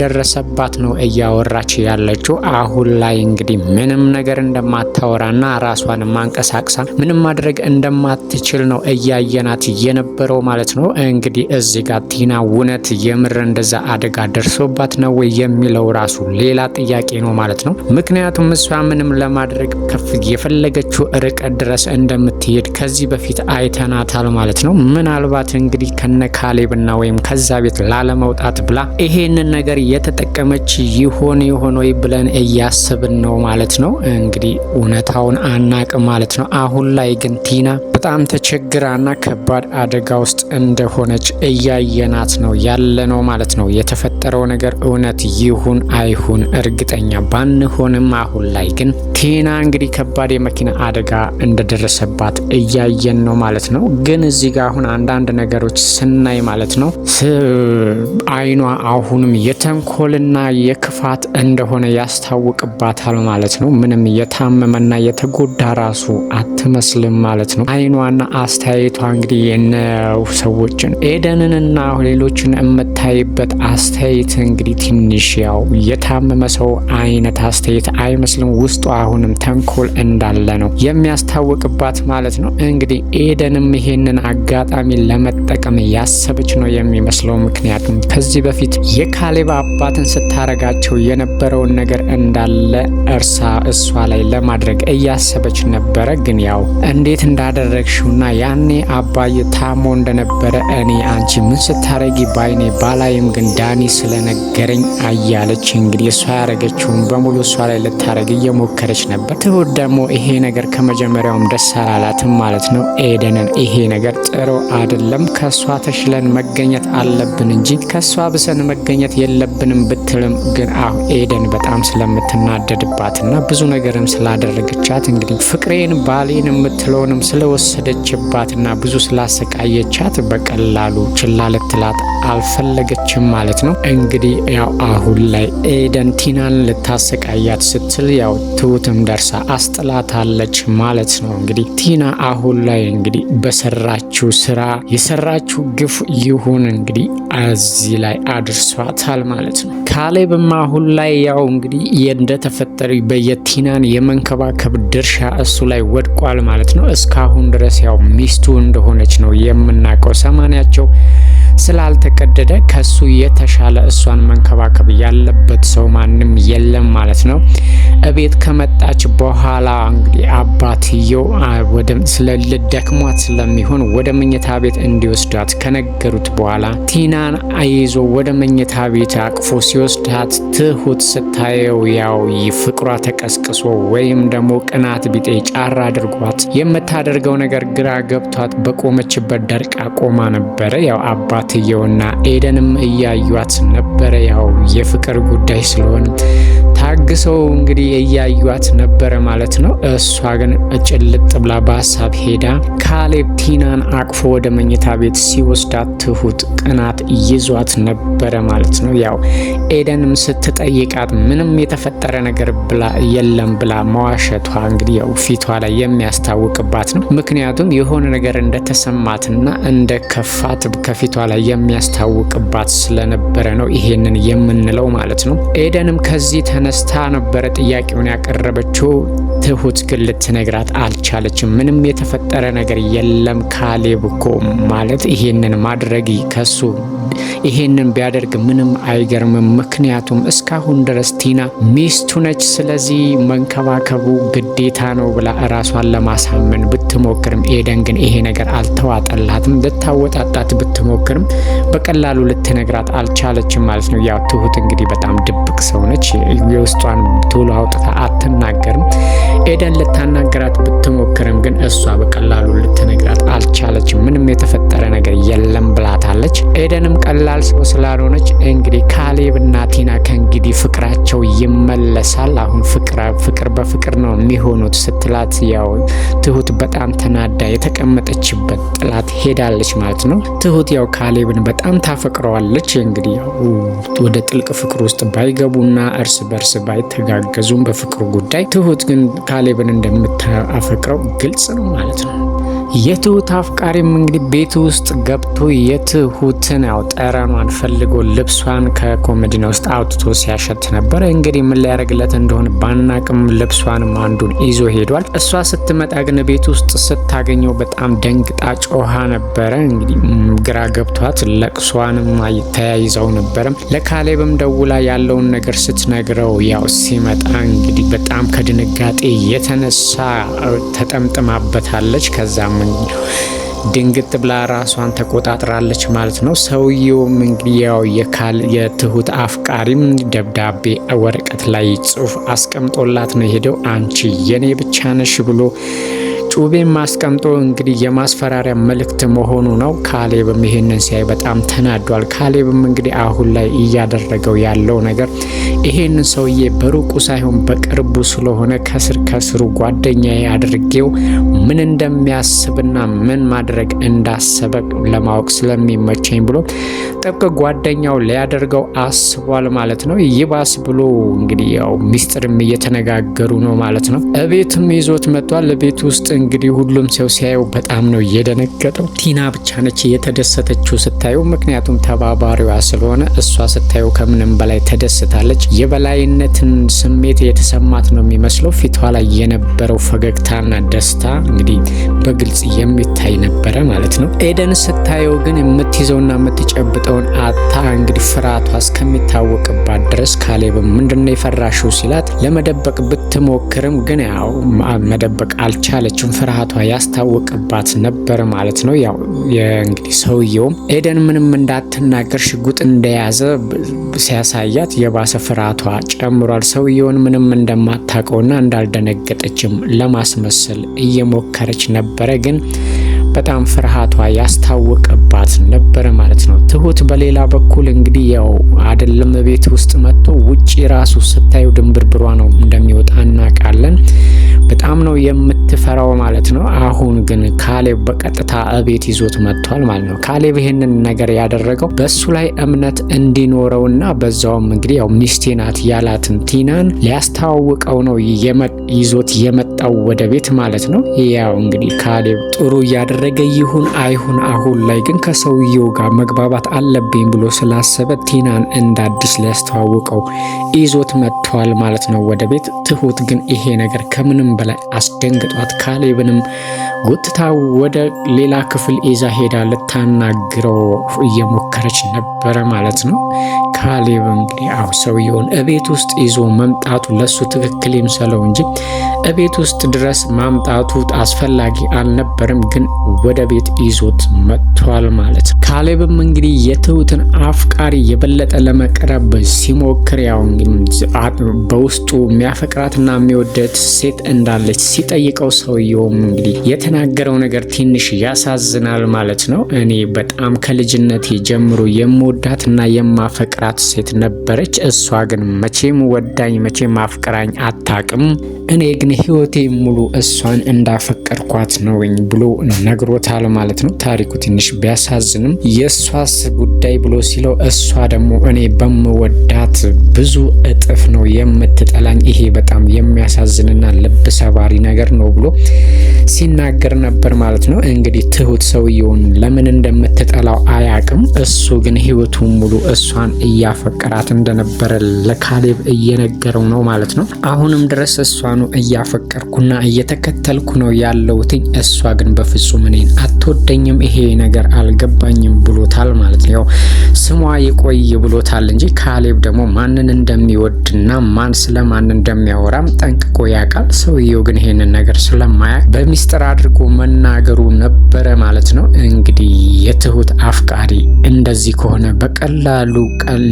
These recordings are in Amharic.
ደረሰባት ነው እያወራች ያለችው። አሁን ላይ እንግዲህ ምንም ነገር እንደማታወራና ራሷን ማንቀሳቀሳ ምንም ማድረግ እንደማትችል ነው እያየናት የነበረው ማለት ነው። እንግዲህ እዚህ ጋር ቲና እውነት የምር እንደዛ አደጋ ደርሶባት ነው ወይ የሚለው ራሱ ሌላ ጥያቄ ነው ማለት ነው። ምክንያቱም እሷ ምንም ለማድረግ የፈለገችው ርቀት ድረስ እንደምትሄድ ከዚህ በፊት አይተናታል ማለት ነው። ምናልባት እንግዲህ ከነ ካሌብና ወይም ከዛ ቤት ላለመውጣት ብላ ይሄንን ነገር የተጠቀመች ይሆን ወይ ብለን እያስብን ነው ማለት ነው። እንግዲህ እውነታውን አናቅም ማለት ነው። አሁን ላይ ግን ቲና በጣም ተቸግራና ከባድ አደጋ ውስጥ እንደሆነች እያየናት ነው ያለ ነው ማለት ነው። የተፈጠረው ነገር እውነት ይሁን አይሁን እርግጠኛ ባንሆንም አሁን ላይ ግን ቲና እንግዲህ ከባድ የመኪና አደጋ እንደደረሰባት እያየን ነው ማለት ነው። ግን እዚህ ጋር አሁን አንዳንድ ነገሮች ስናይ ማለት ነው አይኗ አሁንም የተንኮልና የክፋት እንደሆነ ያስታውቅባታል ማለት ነው። ምንም የታመመና የተጎዳ ራሱ አትመስልም ማለት ነው። አይኗና አስተያየቷ እንግዲህ የነው ሰዎችን ኤደንንና ሌሎችን የምታይበት አስተያየት እንግዲህ ትንሽ ያው የታመመ ሰው አይነት አስተያየት አይመስልም። ውስጡ አሁንም ተንኮል እንዳለ ነው የሚያስታውቅባት ማለት ነው። እንግዲህ ኤደንም ይሄንን አጋጣሚ ለመጠቀም ያሰበች ነው የሚመስለው። ምክንያቱም ከዚህ በፊት የካሌብ አባትን ስታረጋቸው የነበረውን ነገር እንዳለ እሷ ላይ ለማድረግ እያሰበች ነበረ። ግን ያው እንዴት እንዳደረግሽውና ያኔ አባዬ ታሞ እንደነበረ እኔ አንቺ ምን ስታረጊ ባይኔ ባላይም ግን ዳኒ ስለነገረኝ አያለች። እንግዲህ እሷ ያረገችውን በሙሉ እሷ ላይ ልታረግ እየሞከረች ነበር። ትሁት ደግሞ ይሄ ነገር ከመጀመሪያውም ደስ አላላትም ማለት ነው። ኤደንን ይሄ ነገር ጥሩ አይደለም፣ ከሷ ተሽለን መገኘት አለብን እንጂ ከሷ ብሰን መገኘት የለብንም ብትልም ግን አሁን ኤደን በጣም ስለምትናደድባትና ብዙ ነገርም ስላደረገቻት እንግዲህ ፍቅሬን ባሌን የምትለውንም ስለወሰደችባትና ብዙ ስላሰቃየቻት በቀላሉ ችላ ልትላት አልፈለገችም ማለት ነው። እንግዲህ ያው አሁን ላይ ኤደን ቲናን ልታሰቃያት ስትል ያው ትሁትም ደርሳ አስጥላታለች ማለት ነው። እንግዲህ ቲና አሁን ላይ እንግዲህ በሰራችው ስራ የሰራችው ግፍ ይሁን እንግዲህ እዚህ ላይ አድርሷታል ማለት ነው። ካሌብም አሁን ላይ ያው እንግዲህ እንደተፈጠረ በየቲናን የመንከባከብ ድርሻ እሱ ላይ ወድቋል ማለት ነው። እስካሁን ድረስ ያው ሚስቱ እንደሆነች ነው የምናውቀው። ሰማንያቸው ስላልተቀደደ ከሱ የተሻለ እሷን መንከባከብ ያለበት ሰው ማንም የለም ማለት ነው። እቤት ከመጣች በኋላ እንግዲህ አባትየው ስለልደክሟት ስለሚሆን ወደ መኝታ ቤት እንዲወስዳት ከነገሩት በኋላ ቲናን አይዞ ወደ መኝታ ቤት አቅፎ ሲወስዳት ትሁት ስታየው ያው ፍቅሯ ተቀስቅሶ ወይም ደግሞ ቅናት ቢጤ ጫራ አድርጓት የምታደርገው ነገር ግራ ገብቷት በቆመችበት ደርቃ ቆማ ነበረ። ያው አባትየውና ኤደንም እያዩት ነበረ። ያው የፍቅር ጉዳይ ስለሆነ ታግሰው እንግዲህ እያዩት ነበረ ማለት ነው። እሷ ግን ጭልጥ ብላ በሀሳብ ሄዳ ካሌብ ቲናን አቅፎ ወደ መኝታ ቤት ሲወስዳት ትሁት ቅናት ይዟት ነበረ ማለት ነው። ያው ኤደንም ስትጠይቃት ምንም የተፈጠረ ነገር ብላ የለም ብላ መዋሸቷ እንግዲህ ያው ፊቷ ላይ የሚያስታውቅባት ነው። ምክንያቱም የሆነ ነገር እንደተሰማትና እንደ ከፋት ከፊቷ ላይ የሚያስታውቅባት ስለነበረ ነው ይሄንን የምንለው ማለት ነው። ኤደንም ከዚህ ተነስታ ነበረ ጥያቄውን ያቀረበችው። ትሁት ግን ልትነግራት አልቻለችም። ምንም የተፈጠረ ነገር የለም ካሌብ እኮ ማለት ይሄንን ማድረግ ከሱ ይሄንን ቢያደርግ ምንም አይገርምም። ምክንያቱም እስካሁን ድረስ ቲና ሚስቱ ነች፣ ስለዚህ መንከባከቡ ግዴታ ነው ብላ ራሷን ለማሳመን ብትሞክርም ኤደን ግን ይሄ ነገር አልተዋጠላትም። ልታወጣጣት ብትሞክርም በቀላሉ ልትነግራት አልቻለችም ማለት ነው። ያው ትሁት እንግዲህ በጣም ድብቅ ሰው ነች። የውስጧን ቶሎ አውጥታ አትናገርም። ኤደን ልታናገራት ብትሞክርም ግን እሷ በቀላሉ ልትነግራት አልቻለችም። ምንም የተፈጠረ ነገር የለም ብላታለች። ኤደንም ቀላል ሰው ስላልሆነች እንግዲህ ካሌብና ቲና ከእንግዲህ ፍቅራቸው ይመለሳል። አሁን ፍቅር በፍቅር ነው የሚሆኑት ስትላት ያው ትሁት በጣም ተናዳ የተቀመጠችበት ጥላት ሄዳለች ማለት ነው። ትሁት ያው ካሌብን በጣም ታፈቅረዋለች። እንግዲህ ወደ ጥልቅ ፍቅር ውስጥ ባይገቡና እርስ በርስ ባይተጋገዙም በፍቅሩ ጉዳይ ትሁት ግን ካሌብን እንደምታፈቅረው ግልጽ ነው ማለት ነው። የትሁት አፍቃሪም እንግዲህ ቤት ውስጥ ገብቶ የትሁትን ያው ጠረኗን ፈልጎ ልብሷን ከኮሜዲና ውስጥ አውጥቶ ሲያሸት ነበር። እንግዲህ ምን ሊያደርግለት እንደሆነ ባናቅም ልብሷንም አንዱን ይዞ ሄዷል። እሷ ስትመጣ ግን ቤት ውስጥ ስታገኘው በጣም ደንግጣ ጮሃ ነበረ። እንግዲህ ግራ ገብቷት ለቅሷንም ተያይዘው ነበረ። ለካሌብም ደውላ ያለውን ነገር ስትነግረው ያው ሲመጣ እንግዲህ በጣም ከድንጋጤ የተነሳ ተጠምጥማበታለች። ከዛም ድንግጥ ብላ ራሷን ተቆጣጥራለች ማለት ነው። ሰውየውም እንግዲህ ያው የትሁት አፍቃሪም ደብዳቤ ወረቀት ላይ ጽሑፍ አስቀምጦላት ነው ሄደው አንቺ የኔ ብቻ ነሽ ብሎ ጩቤም አስቀምጦ እንግዲህ የማስፈራሪያ መልእክት መሆኑ ነው። ካሌብም ይሄንን ሲያይ በጣም ተናዷል። ካሌብም እንግዲህ አሁን ላይ እያደረገው ያለው ነገር ይሄንን ሰውዬ በሩቁ ሳይሆን በቅርቡ ስለሆነ ከስሩ ጓደኛዬ አድርጌው ምን እንደሚያስብና ምን ማድረግ እንዳሰበ ለማወቅ ስለሚመቸኝ ብሎ ጥብቅ ጓደኛው ሊያደርገው አስቧል ማለት ነው። ይባስ ብሎ እንግዲህ ያው ሚስጥርም እየተነጋገሩ ነው ማለት ነው። እቤትም ይዞት መጥቷል። ቤት ውስጥ እንግዲህ ሁሉም ሰው ሲያየው በጣም ነው የደነገጠው። ቲና ብቻ ነች የተደሰተችው ስታየው፣ ምክንያቱም ተባባሪዋ ስለሆነ እሷ ስታየው ከምንም በላይ ተደስታለች። የበላይነትን ስሜት የተሰማት ነው የሚመስለው። ፊቷ ላይ የነበረው ፈገግታና ደስታ እንግዲህ በግልጽ የሚታይ ነበረ ማለት ነው። ኤደን ስታየው ግን የምትይዘውና የምትጨብጠውን አታ እንግዲህ ፍርሃቷ እስከሚታወቅባት ድረስ ካሌብም ምንድነው የፈራሽው ሲላት ለመደበቅ ብትሞክርም ግን ያው መደበቅ አልቻለችም። ፍርሃቷ ያስታወቅባት ነበር ማለት ነው። ያው እንግዲህ ሰውየውም ኤደን ምንም እንዳትናገር ሽጉጥ እንደያዘ ሲያሳያት የባሰ ፍርሃቷ ጨምሯል። ሰውየውን ምንም እንደማታውቀውና እንዳልደነገጠችም ለማስመሰል እየሞከረች ነበረ ግን በጣም ፍርሃቷ ያስታወቅባት ነበር ማለት ነው። ትሁት በሌላ በኩል እንግዲህ ያው አይደለም ቤት ውስጥ መጥቶ ውጪ ራሱ ስታዩ ድንብርብሯ ነው እንደሚወጣ እናውቃለን። በጣም ነው የምትፈራው ማለት ነው። አሁን ግን ካሌብ በቀጥታ እቤት ይዞት መጥቷል ማለት ነው። ካሌብ ይሄንን ነገር ያደረገው በሱ ላይ እምነት እንዲኖረውና በዛውም እንግዲህ ያው ሚስቴ ናት ያላትን ቲናን ሊያስተዋውቀው ነው ይዞት የመጣው ወደ ቤት ማለት ነው። ያው እንግዲህ ካሌብ ጥሩ እያደረገ ይሁን አይሁን አሁን ላይ ግን ከሰውየው ጋር መግባባት አለብኝ ብሎ ስላሰበ ቲናን እንዳዲስ ሊያስተዋውቀው ይዞት መጥቷል ማለት ነው ወደ ቤት። ትሁት ግን ይሄ ነገር ከምንም በላይ አስደንግጧት ካሌብንም ጎትታ ወደ ሌላ ክፍል ይዛ ሄዳ ልታናግረው እየሞከረች ነበረ ማለት ነው። ካሌብ እንግዲህ ሰውየውን እቤት ውስጥ ይዞ መምጣቱ ለሱ ትክክል ይምሰለው እንጂ እቤት ውስጥ ድረስ ማምጣቱ አስፈላጊ አልነበረም፣ ግን ወደ ቤት ይዞት መጥቷል ማለት ነው። ካሌብም እንግዲህ የትሁትን አፍቃሪ የበለጠ ለመቅረብ ሲሞክር ያው በውስጡ የሚያፈቅራትና የሚወደት ሴት እንዳለች ሲጠይቀው ሰውየውም እንግዲህ የተናገረው ነገር ትንሽ ያሳዝናል ማለት ነው። እኔ በጣም ከልጅነቴ ጀምሮ የምወዳትና የማፈቅራት ሴት ነበረች። እሷ ግን መቼም ወዳኝ መቼም አፍቅራኝ አታቅም። እኔ ግን ህይወቴ ሙሉ እሷን እንዳፈቀርኳት ነውኝ ብሎ ነግሮታል ማለት ነው። ታሪኩ ትንሽ ቢያሳዝንም የእሷስ ጉዳይ ብሎ ሲለው እሷ ደግሞ እኔ በምወዳት ብዙ እጥፍ ነው የምትጠላኝ፣ ይሄ በጣም የሚያሳዝንና ልብ ሰባሪ ነገር ነው ብሎ ሲናገር ነበር ማለት ነው። እንግዲህ ትሁት ሰውየውን ለምን እንደምትጠላው አያቅም። እሱ ግን ህይወቱን ሙሉ እሷን እያፈቀራት እንደነበረ ለካሌብ እየነገረው ነው ማለት ነው። አሁንም ድረስ እሷኑ እያፈቀርኩና እየተከተልኩ ነው ያለውትኝ፣ እሷ ግን በፍጹም እኔን አትወደኝም፣ ይሄ ነገር አልገባኝም ብሎታል ማለት ነው። ስሟ ይቆይ ብሎታል እንጂ ካሌብ ደግሞ ማንን እንደሚወድና ማን ስለማን እንደሚያወራም ጠንቅቆ ያውቃል። ሰውየው ግን ይሄንን ነገር ስለማያውቅ በሚስጥር አድርጎ መናገሩ ነበረ ማለት ነው። እንግዲህ የትሁት አፍቃሪ እንደዚህ ከሆነ በቀላሉ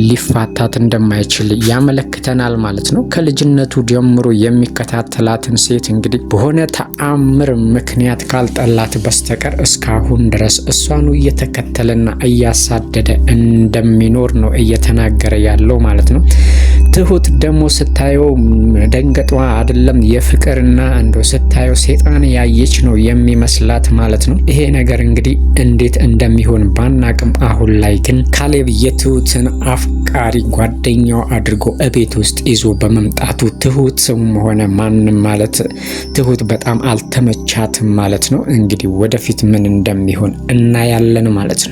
ሊፋታት እንደማይችል ያመለክተናል ማለት ነው። ከልጅነቱ ጀምሮ የሚከታተላትን ሴት እንግዲህ በሆነ ተአምር ምክንያት ካልጠላት በስተቀር እስካሁን ድረስ እሷኑ እየተከተለና እያሳደደ እንደሚኖር ነው እየተናገረ ያለው ማለት ነው። ትሁት ደግሞ ስታየው ደንገጧ አይደለም የፍቅርና እንደው ስታየው ሴጣን ያየች ነው የሚመስላት ማለት ነው። ይሄ ነገር እንግዲህ እንዴት እንደሚሆን ባናቅም አሁን ላይ ግን ካሌብ የትሁትን አፍቃሪ ጓደኛው አድርጎ እቤት ውስጥ ይዞ በመምጣቱ ትሁትም ሆነ ማንም ማለት ትሁት በጣም አልተመቻትም ማለት ነው። እንግዲህ ወደፊት ምን እንደሚሆን እናያለን ማለት ነው።